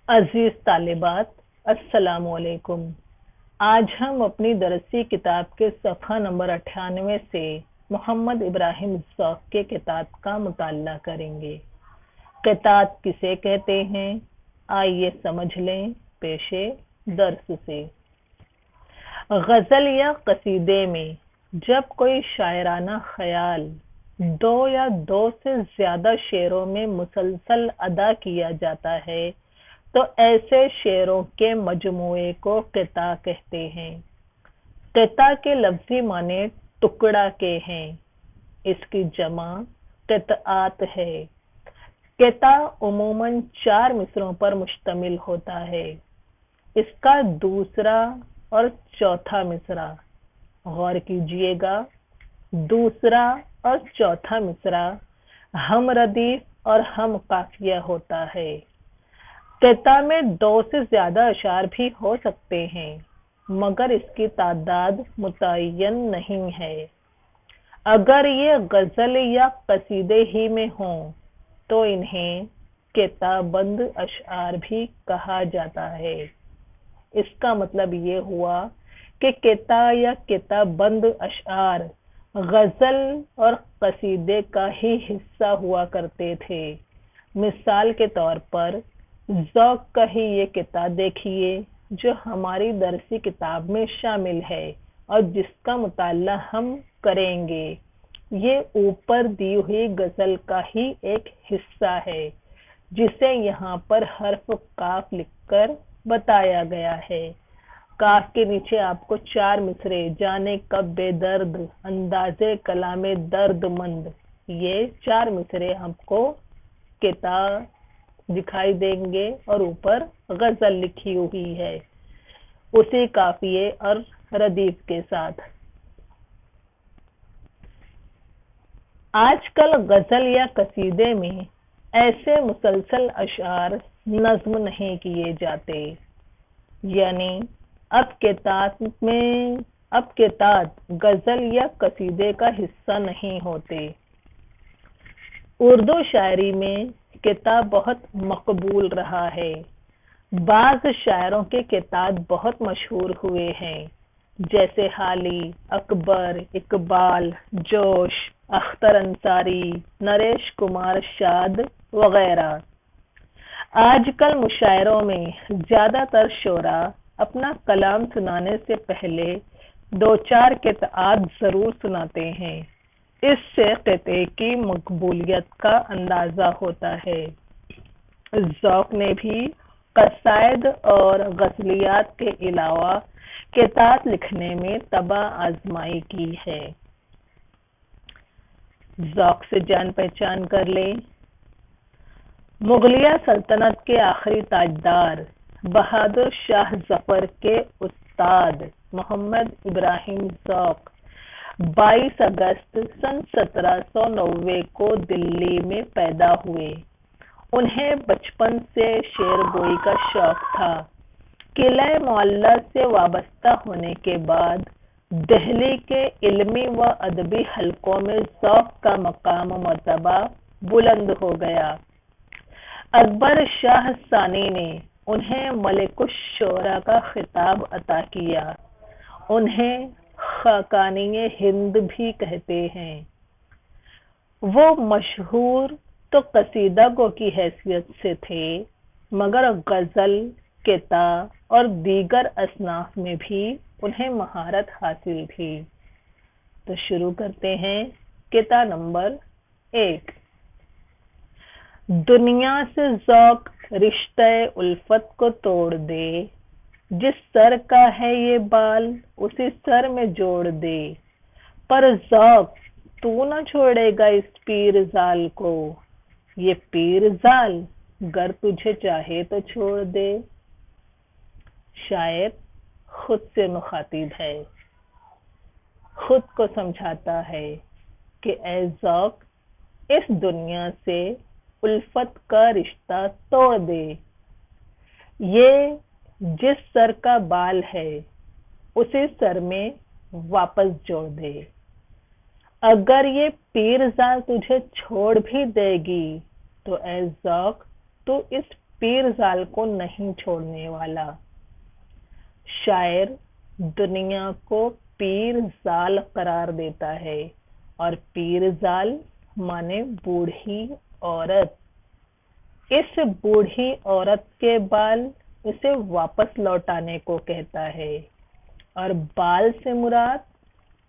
अजीज तालिबात, अस्सलाम वालेकुम। आज हम अपनी दरसी किताब के सफ़ा नंबर 98 से मोहम्मद इब्राहिम ज़ौक़ के किताब का मुताला करेंगे। किताब किसे कहते हैं, आइए समझ लें पेशे दर्स से। गज़ल या कसीदे में जब कोई शायराना ख़याल दो या दो से ज़्यादा शेरों में मुसलसल अदा किया जाता है तो ऐसे शेरों के मजमूए को क़िता कहते हैं। क़िता के लफ्ज़ी माने टुकड़ा के हैं। इसकी जमा क़ितात है। क़िता उमूमन 4 मिसरों पर मुश्तमिल होता है। इसका दूसरा और चौथा मिसरा, गौर कीजिएगा, दूसरा और चौथा मिसरा हम रदीफ और हम काफिया होता है। क़िता में 2 से ज्यादा अशार भी हो सकते हैं, मगर इसकी तादाद मुतय्यन नहीं है। अगर ये गज़ल या कसीदे ही में हों तो इन्हें क़िता बंद अशार भी कहा जाता है। इसका मतलब ये हुआ कि क़िता या क़िता बंद अशार गज़ल और कसीदे का ही हिस्सा हुआ करते थे। मिसाल के तौर पर ज़ौक़ का ही ये क़िता देखिए जो हमारी दरसी किताब में शामिल है और जिसका मुताला हम करेंगे। ये ऊपर दी हुई गज़ल का ही एक हिस्सा है जिसे यहाँ पर हर्फ काफ लिखकर बताया गया है। काफ के नीचे आपको 4 मिसरे, जाने कब बेदर्द, अंदाज़े कलामे दर्दमंद, ये 4 मिसरे हमको क़िता दिखाई देंगे और ऊपर गज़ल लिखी हुई है उसी काफिये और रदीफ के साथ। आजकल गज़ल या कसीदे में ऐसे मुसलसल अशार नज़्म नहीं किए जाते, यानी अब क़ितात गज़ल या कसीदे का हिस्सा नहीं होते। उर्दू शायरी में क़िता बहुत मकबूल रहा है। बाज़ शायरों के क़ितात बहुत मशहूर हुए हैं, जैसे हाली, अकबर, इकबाल, जोश, अख्तर अंसारी, नरेश कुमार शाद वगैरह। आजकल मुशायरों में ज़्यादातर शोरा अपना कलाम सुनाने से पहले 2-4 क़ितात ज़रूर सुनाते हैं। इससे क़िते की मकबूलियत का अंदाज़ा होता है। ज़ौक़ ने भी कसायद और गज़लियात के अलावा क़ितात लिखने में तबा आज़माई की है। ज़ौक़ से जान पहचान कर लें। मुग़लिया सल्तनत के आखिरी ताजदार बहादुर शाह ज़फ़र के उस्ताद मोहम्मद इब्राहिम ज़ौक़ 22 अगस्त सन 1790 को दिल्ली में पैदा हुए। उन्हें बचपन से शेर गोई का शौक था। किला मुअल्ला से वाबस्ता होने के बाद दिल्ली के इल्मी व अदबी हलकों में ज़ौक़ का मकाम मर्तबा बुलंद हो गया। अकबर शाह सानी ने उन्हें मलिकुश शोरा का खिताब अता किया। उन्हें खाकानी हिंद भी कहते हैं। वो मशहूर तो कसीदा गो की हैसियत से थे, मगर गज़ल, क़िता और दीगर असनाफ में भी उन्हें महारत हासिल थी। तो शुरू करते हैं क़िता नंबर 1। दुनिया से ज़ौक़ रिश्ते उल्फत को तोड़ दे, जिस सर का है ये बाल उसी सर में जोड़ दे। पर ज़ौक़ तू न छोड़ेगा इस पीर ज़ाल को, ये पीर ज़ाल गर तुझे चाहे तो छोड़ दे। शायर खुद से मुखातिब है, खुद को समझाता है कि ए ज़ौक़, इस दुनिया से उल्फत का रिश्ता तोड़ दे। ये जिस सर का बाल है उसी सर में वापस जोड़ दे। अगर ये पीर ज़ाल तुझे छोड़ भी देगी तो ए ज़ौक़, तो इस पीरजाल को नहीं छोड़ने वाला। शायर दुनिया को पीरजाल करार देता है और पीरजाल माने बूढ़ी औरत। इस बूढ़ी औरत के बाल उसे वापस लौटाने को कहता है और बाल से मुराद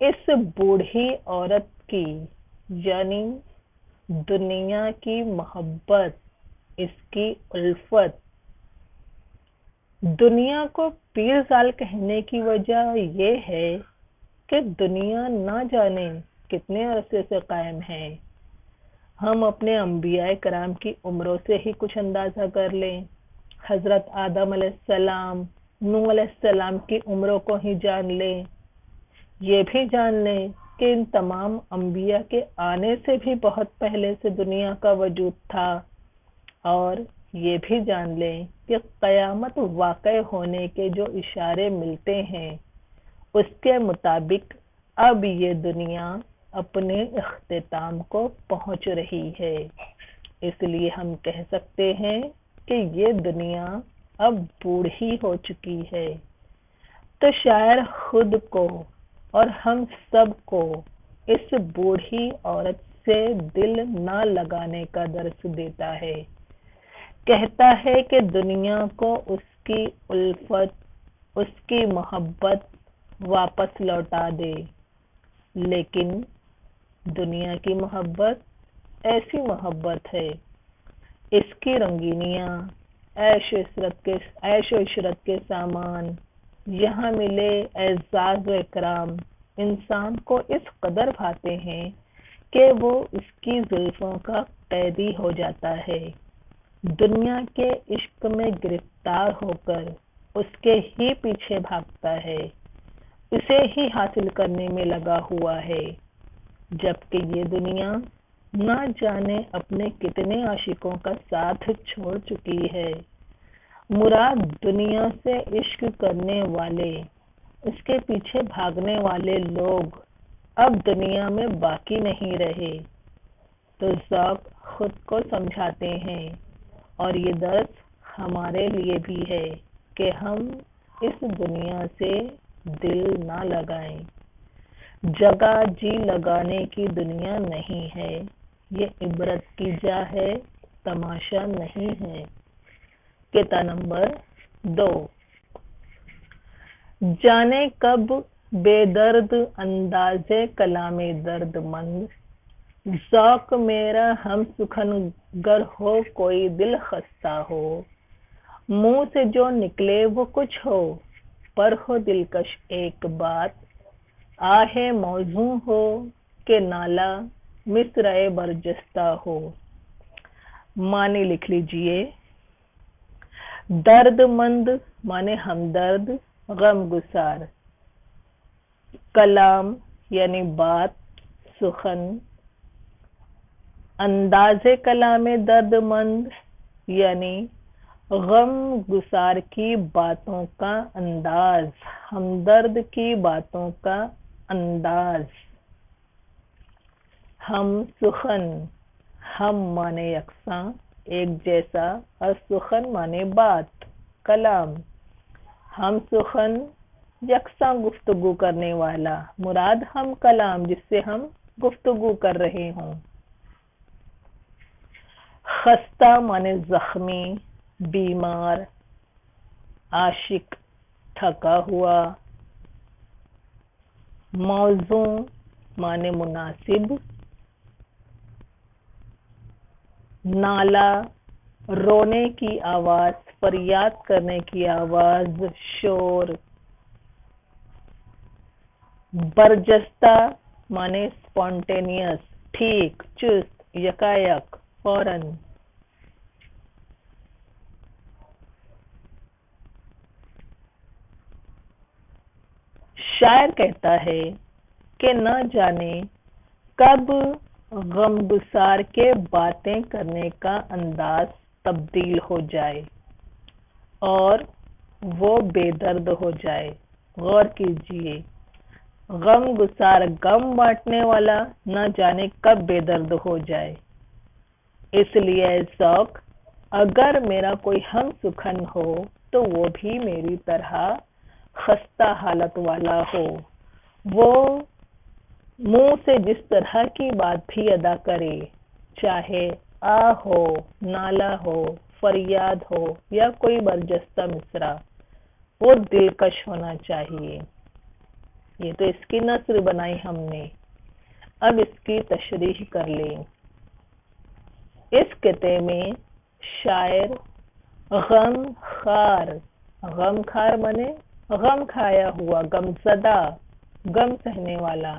इस बूढ़ी औरत की यानी दुनिया की मोहब्बत, इसकी उल्फत। दुनिया को पीरजाल कहने की वजह यह है कि दुनिया ना जाने कितने अरसे से कायम है। हम अपने अंबियाए कराम की उम्रों से ही कुछ अंदाजा कर लें। हजरत आदम अलैहिस्सलाम, नूह अलैहिस्सलाम की उम्रों को ही जान लें। ये भी जान लें कि इन तमाम अंबिया के आने से भी बहुत पहले से दुनिया का वजूद था। और ये भी जान लें कि क़यामत वाक़ई होने के जो इशारे मिलते हैं उसके मुताबिक अब ये दुनिया अपने इख्तिताम को पहुंच रही है। इसलिए हम कह सकते हैं कि ये दुनिया अब बूढ़ी हो चुकी है। तो शायर खुद को और हम सब को इस बूढ़ी औरत से दिल ना लगाने का दर्स देता है। कहता है कि दुनिया को उसकी उल्फत, उसकी मोहब्बत वापस लौटा दे। लेकिन दुनिया की मोहब्बत ऐसी मोहब्बत है, इसकी रंगीनियाँ, ऐशो इशरत के सामान, यहाँ मिले एजाज व इकराम इंसान को इस कदर भाते हैं कि वो उसकी जुल्फों का कैदी हो जाता है। दुनिया के इश्क में गिरफ्तार होकर उसके ही पीछे भागता है, उसे ही हासिल करने में लगा हुआ है। जबकि ये दुनिया ना जाने अपने कितने आशिकों का साथ छोड़ चुकी है। मुराद दुनिया से इश्क करने वाले, उसके पीछे भागने वाले लोग अब दुनिया में बाकी नहीं रहे। तो ज़ौक़ खुद को समझाते हैं और ये दर्स हमारे लिए भी है कि हम इस दुनिया से दिल ना लगाएं। जगह जी लगाने की दुनिया नहीं है, ये इबरत की जा है, तमाशा नहीं है। किता नंबर 2। जाने कब बेदर्द अंदाज़े कलामे दर्दमंद, ज़ौक़ मेरा हम सुखन गर हो कोई दिल खस्ता हो। मुंह से जो निकले वो कुछ हो, पर हो दिलकश एक बात। आहे मौजू हो के नाला मिसराए बरजस्ता हो। माने लिख लीजिए। दर्दमंद माने हमदर्द, गम गुसार। कलाम यानी बात, सुखन। अंदाज़े कलामे दर्दमंद यानी गम गुसार की बातों का अंदाज, हमदर्द की बातों का अंदाज। हम सुखन, हम माने यकसा, एक जैसा, और सुखन माने बात, कलाम। हम सुखन यकसा गुफ्तगू करने वाला, मुराद हम कलाम जिससे हम गुफ्तगू कर रहे हों। खस्ता माने जख्मी, बीमार, आशिक, थका हुआ। मौजू माने मुनासिब। नाला रोने की आवाज, फरियाद करने की आवाज, शोर। बरजस्ता माने स्पॉन्टेनियस, ठीक, चुस्त, यकायक, फौरन। शायर कहता है कि न जाने कब गमगुसार के बातें करने का अंदाज तब्दील हो जाए और वो बेदर्द हो जाए। गौर कीजिए, गम गुसार गम बांटने वाला न जाने कब बेदर्द हो जाए। इसलिए ज़ौक़ अगर मेरा कोई हम सुखन हो तो वो भी मेरी तरह खस्ता हालत वाला हो। वो मुंह से जिस तरह की बात भी अदा करे, चाहे आ हो, नाला हो, फरियाद हो या कोई बरजस्ता मिसरा, वो दिलकश होना चाहिए। ये तो इसकी नस्र बनाई हमने, अब इसकी तशरीह कर लें। इस किते में शायर गम खार माने गम खाया हुआ, गमज़दा, गम सहने वाला,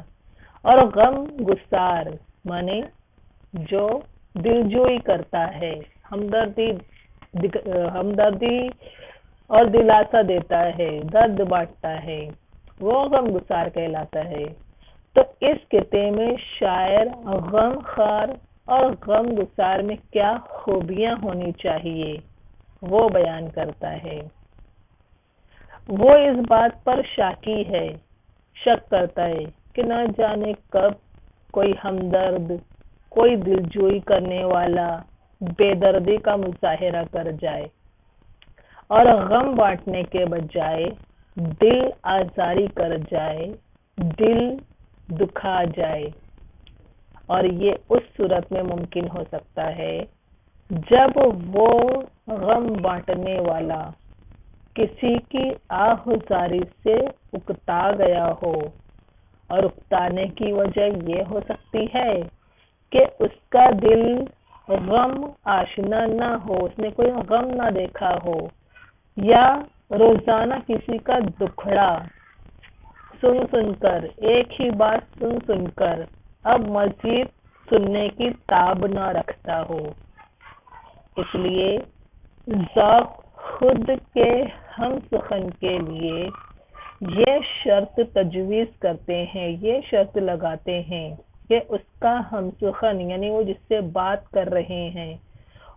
और गम गुसार माने जो दिलजोई करता है, हमदर्दी और दिलासा देता है, दर्द बांटता है, वो गम गुसार कहलाता है। तो इस किते में शायर गम खार और गम गुसार में क्या खूबियां होनी चाहिए वो बयान करता है। वो इस बात पर शक करता है कि न जाने कब कोई हमदर्द, कोई दिलजोई करने वाला बेदर्दी का मुजाहिरा कर जाए और गम बांटने के बजाय दिल आजारी कर जाए, दिल दुखा जाए। और ये उस सूरत में मुमकिन हो सकता है जब वो गम बांटने वाला किसी की आहुजारी से उकता गया हो, और उकताने की वजह ये हो सकती है कि उसका दिल गम आशना ना हो, उसने कोई गम ना देखा हो, या रोजाना किसी का दुखड़ा सुन सुनकर, एक ही बात सुन सुनकर अब मजीद सुनने की ताब ना रखता हो। इसलिए ज़ौक़ खुद के हम सुखन के लिए ये शर्त तजवीज़ करते हैं, ये शर्त लगाते हैं कि उसका हम सुखन यानी वो जिससे बात कर रहे हैं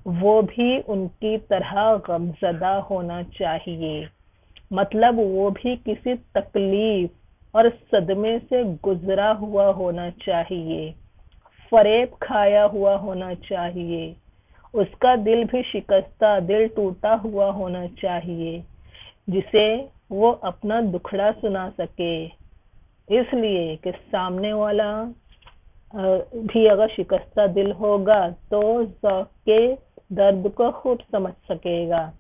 वो भी उनकी तरह गमज़दा होना चाहिए। मतलब वो भी किसी तकलीफ और सदमे से गुजरा हुआ होना चाहिए, फरेब खाया हुआ होना चाहिए, उसका दिल भी शिकस्ता, दिल टूटा हुआ होना चाहिए, जिसे वो अपना दुखड़ा सुना सके। इसलिए कि सामने वाला भी अगर शिकस्ता दिल होगा तो ज़ौक़ के दर्द को खूब समझ सकेगा।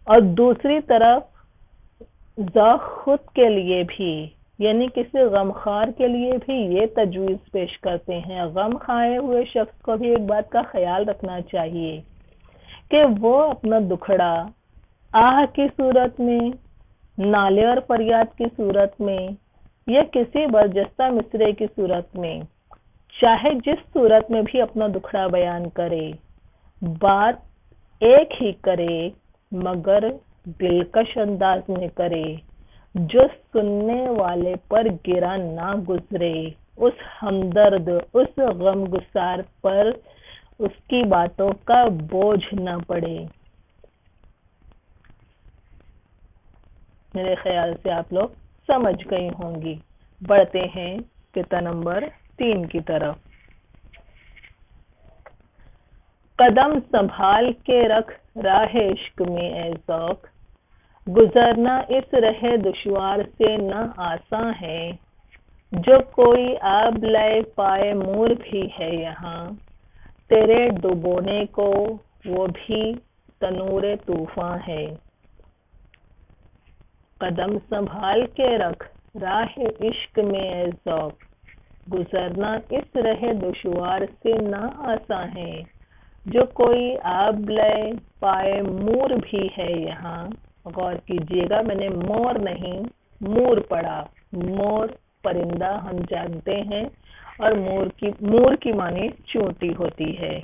और दूसरी तरफ ज़ौक़ खुद के लिए भी यानी किसी गमखार के लिए भी ये तजवीज़ पेश करते हैं। गम खाए हुए शख्स को भी एक बात का ख्याल रखना चाहिए कि वो अपना दुखड़ा आह की सूरत में, नाले और फरियाद की सूरत में, या किसी बरजस्ता मिसरे की सूरत में, चाहे जिस सूरत में भी अपना दुखड़ा बयान करे, बात एक ही करे मगर दिलकश अंदाज में करे, जो सुनने वाले पर गिरा ना गुजरे, उस हमदर्द, उस गमगुसार पर उसकी बातों का बोझ न पड़े। मेरे ख्याल से आप लोग समझ गई होंगी। बढ़ते हैं किता नंबर 3 की तरफ। कदम संभाल के रख राह इश्क में ए ज़ौक़, गुजरना इस रहे दुश्वार से न आसान है, जो कोई आब ले पाए मूर भी है यहाँ, तेरे डुबोने को वो भी तनूर तूफान है। कदम संभाल के रख राह इश्क में ए ज़ौक़, गुजरना इस रहे दुश्वार से न आसान है, जो कोई आब ले पाए मूर भी है यहाँ। गौर कीजिएगा, मैंने मोर नहीं मूर पढ़ा। मोर परिंदा हम जानते हैं और मूर की माने चोटी होती है।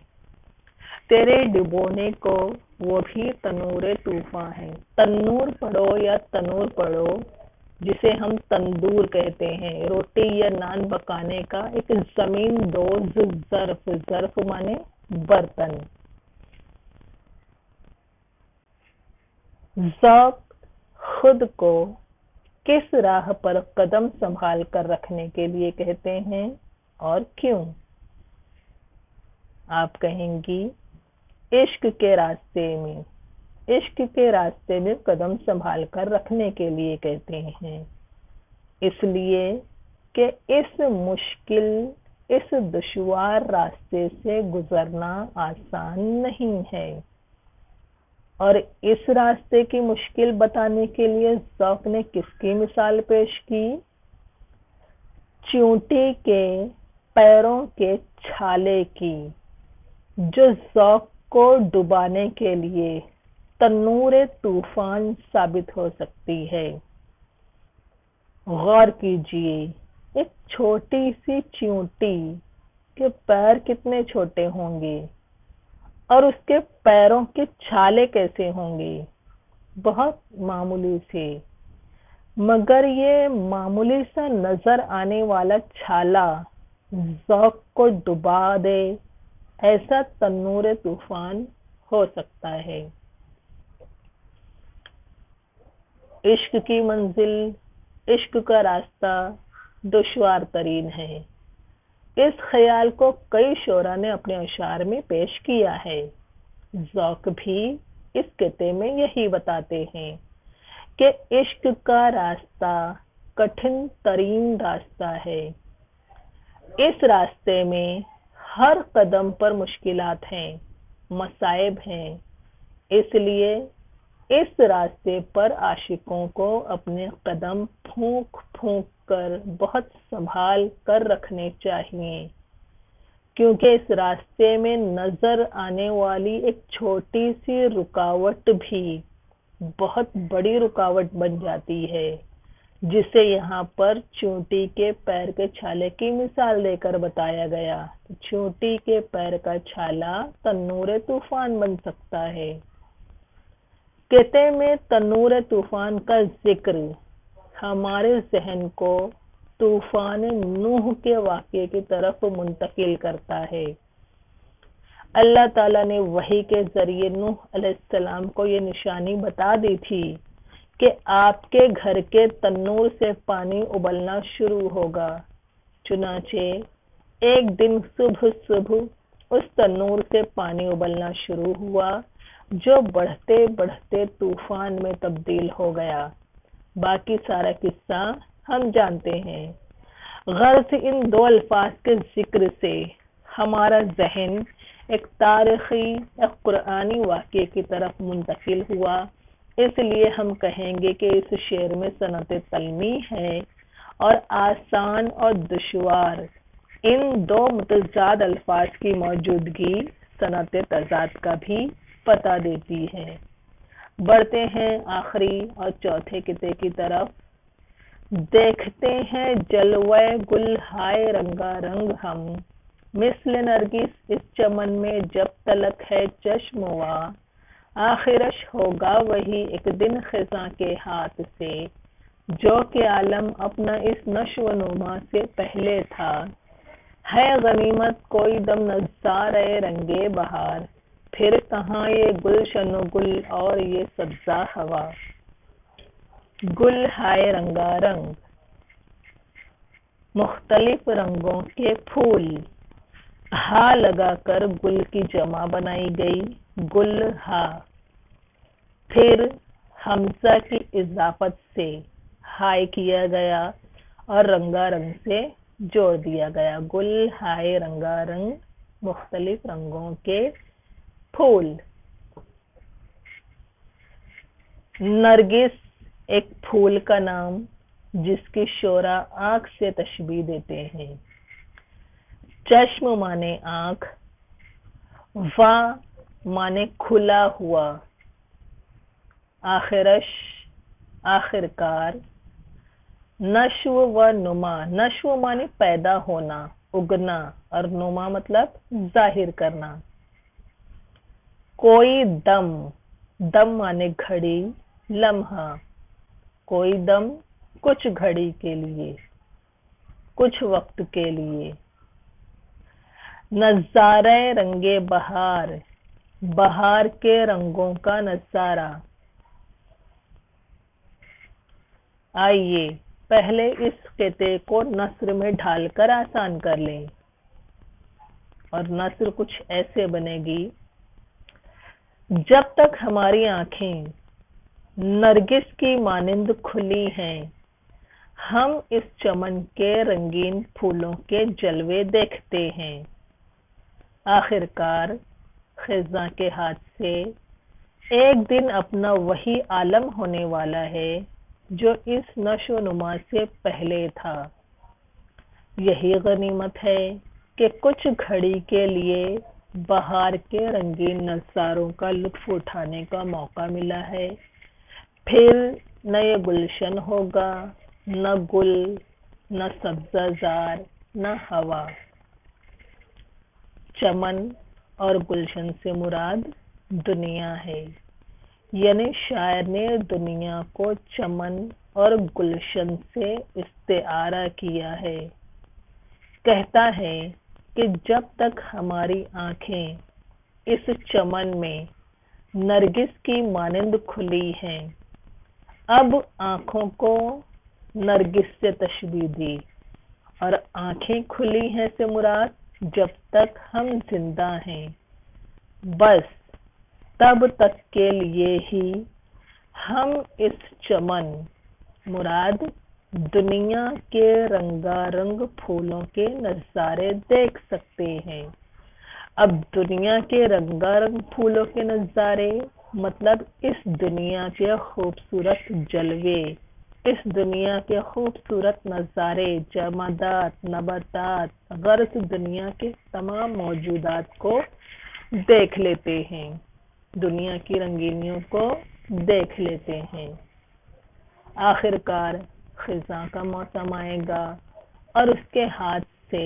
तेरे डुबोने को वो भी तनूर तूफान है। तन्नूर पढ़ो या तनूर पढ़ो, जिसे हम तंदूर कहते हैं, रोटी या नान पकाने का एक जमीन दोज ज़र्फ, ज़र्फ माने बर्तन। ज़ौक़ खुद को किस राह पर कदम संभाल कर रखने के लिए कहते हैं और क्यों? आप कहेंगी इश्क के रास्ते में कदम संभाल कर रखने के लिए कहते हैं, इसलिए कि इस दुश्वार रास्ते से गुजरना आसान नहीं है। और इस रास्ते की मुश्किल बताने के लिए ज़ौक़ ने किसकी मिसाल पेश की? चींटी के पैरों के छाले की, जो ज़ौक़ को डुबाने के लिए तन्नूर तूफान साबित हो सकती है। गौर कीजिए, एक छोटी सी चींटी के पैर कितने छोटे होंगे और उसके पैरों के छाले कैसे होंगे? बहुत मामूली से, मगर ये मामूली सा नजर आने वाला छाला ज़ौक़ को डुबा दे, ऐसा तन्नूर तूफान हो सकता है। इश्क की मंजिल, इश्क का रास्ता दुश्वार तरीन है। इस ख्याल को कई शोरा ने अपने अशार में पेश किया है। ज़ौक़ भी इस किते में यही बताते हैं कि इश्क का रास्ता कठिन तरीन रास्ता है। इस रास्ते में हर कदम पर मुश्किलात हैं, मसाइब हैं। इसलिए इस रास्ते पर आशिकों को अपने कदम फूंक फूंक कर बहुत संभाल कर रखने चाहिए, क्योंकि इस रास्ते में नजर आने वाली एक छोटी सी रुकावट भी बहुत बड़ी रुकावट बन जाती है, जिसे यहाँ पर चींटी के पैर के छाले की मिसाल देकर बताया गया। चींटी के पैर का छाला तन्नूर तूफान बन सकता है। कहते में तन्नूर तूफान का जिक्र हमारे जहन को तूफान नूह के वाक़े की तरफ मुंतकिल करता है। अल्लाह ताला ने वही के जरिए नूह अलैहिस्सलाम को ये निशानी बता दी थी कि आपके घर के तन्नूर से पानी उबलना शुरू होगा। चुनाचे एक दिन सुबह सुबह उस तन्नूर से पानी उबलना शुरू हुआ, जो बढ़ते बढ़ते तूफान में तब्दील हो गया। बाकी सारा किस्सा हम जानते हैं। गर्ज इन दो अल्फाज के जिक्र से हमारा जहन एक तारीखी एक कुरानी वाक़े की तरफ मुंतकिल हुआ, इसलिए हम कहेंगे कि इस शेर में सनत तलमी है और आसान और दुश्वार इन दो मुतज़ाद अल्फाज की मौजूदगी सनत तज़ाद का भी पता देती है। बढ़ते हैं आखिरी और चौथे किते की तरफ। देखते हैं जलवे गुल हाय रंगारंग हम, मिस्ल नरगिस इस चमन में जब तलक है चश्मवा, आखिरश होगा वही एक दिन खिज़ां के हाथ से, जो कि आलम अपना इस नश्व-नुमा से पहले था। है गनीमत कोई दम नज़ारे रंगे बहार, फिर कहाँ ये गुलशन गुल और ये सब्जा हवा। गुल हाय रंगारंग, मुख्तलिफ रंगों के फूल। हा लगाकर गुल की जमा बनाई गई, गुल हा। फिर हमजा की इजाफत से हाय किया गया और रंगारंग से जोड़ दिया गया। गुल हाय रंगारंग, मुख्तलिफ रंगों के फूल। नरगिस एक फूल का नाम जिसकी शोरा आँख से तशबीह देते हैं। चश्म माने आँख, वा माने खुला हुआ, आखिरश आखिरकार, नश्व व नुमा, नश्व माने पैदा होना, उगना, और नुमा मतलब जाहिर करना। कोई दम, दम माने घड़ी, लम्हा, कोई दम कुछ घड़ी के लिए, कुछ वक्त के लिए। नज़ारे रंगे बहार, बहार के रंगों का नज़ारा। आइए पहले इस किते को नस्र में ढालकर आसान कर लें, और नस्र कुछ ऐसे बनेगी। जब तक हमारी आंखें नरगिस की मानिंद खुली हैं, हम इस चमन के रंगीन फूलों के जलवे देखते हैं। आखिरकार खिज़ां के हाथ से एक दिन अपना वही आलम होने वाला है जो इस नशोनुमा से पहले था। यही गनीमत है कि कुछ घड़ी के लिए बहार के रंगीन नज़ारों का लुत्फ उठाने का मौका मिला है। फिर न ये गुलशन होगा, न गुल, न सब्ज़ाज़ार, न हवा। चमन और गुलशन से मुराद दुनिया है, यानी शायर ने दुनिया को चमन और गुलशन से इस्तेआरा किया है। कहता है कि जब तक हमारी आंखें इस चमन में नरगिस की मानिंद खुली हैं, अब आंखों को नरगिस से तशबीह दी, और आंखें खुली हैं से मुराद जब तक हम जिंदा हैं, बस तब तक के लिए ही हम इस चमन मुराद दुनिया के रंगारंग फूलों के नज़ारे देख सकते हैं। अब दुनिया के रंगारंग फूलों के नज़ारे मतलब इस दुनिया के खूबसूरत जलवे, इस दुनिया के खूबसूरत नज़ारे, जमादात, नबातात, गर्ज दुनिया के तमाम मौजूदात को देख लेते हैं, दुनिया की रंगीनियों को देख लेते हैं। आखिरकार खिज़ां का मौसम आएगा और उसके हाथ से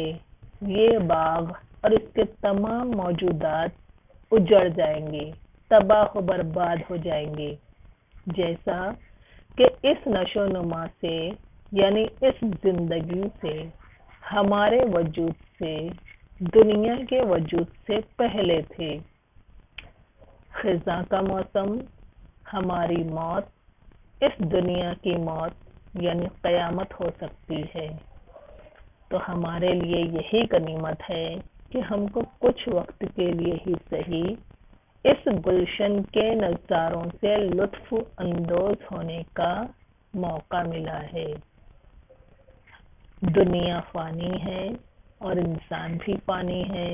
ये बाग और इसके तमाम मौजूदात उजड़ जाएंगे, तबाह बर्बाद हो जाएंगे। जैसा कि इस नशोनुमा से यानी इस जिंदगी से, हमारे वजूद से, दुनिया के वजूद से पहले थे। खिज़ां का मौसम हमारी मौत, इस दुनिया की मौत यानी क़यामत हो सकती है। तो हमारे लिए यही गनीमत है कि हमको कुछ वक्त के लिए ही सही इस गुलशन के नज़ारों से लुत्फ अंदोज होने का मौका मिला है। दुनिया फ़ानी है और इंसान भी फ़ानी है।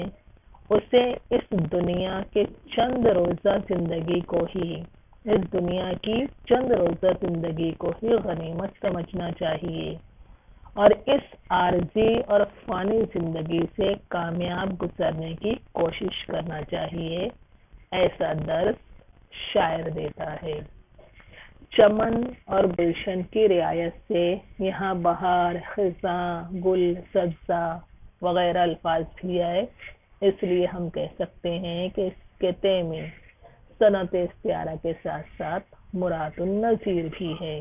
उसे इस दुनिया के चंद रोज़ा ज़िंदगी को ही, इस दुनिया की चंद रोज़ा ज़िंदगी को ही गनीमत समझना चाहिए और इस आर्जी और फ़ानी ज़िंदगी से कामयाब गुजरने की कोशिश करना चाहिए। ऐसा दर्स शायर देता है। चमन और गुलशन की रियायत से यहाँ बहार, खिज़ां, गुल, सब्ज़ा वगैरह अल्फाज भी आए, इसलिए हम कह सकते हैं कि इसके तेमी सनत इस्तिआरा के साथ साथ मुरादुन नज़ीर भी है।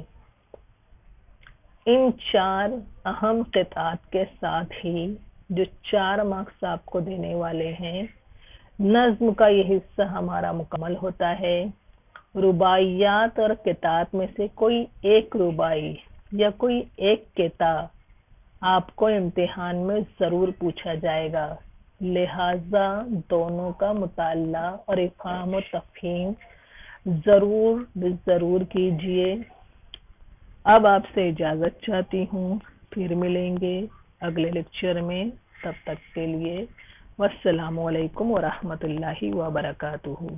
इन 4 अहम क़ितात के साथ ही जो 4 मार्क्स आपको देने वाले हैं, नज़्म का ये हिस्सा हमारा मुकम्मल होता है। रुबाइयात और किताब में से कोई एक रुबाई या कोई एक किताब आपको इम्तिहान में ज़रूर पूछा जाएगा, लिहाजा दोनों का मुताला और इफ़हाम और तफ़हीम ज़रूर कीजिए। अब आपसे इजाज़त चाहती हूँ, फिर मिलेंगे अगले लेक्चर में। तब तक के लिए वस्सलामु अलैकुम व रहमतुल्लाहि व बरकातुहू।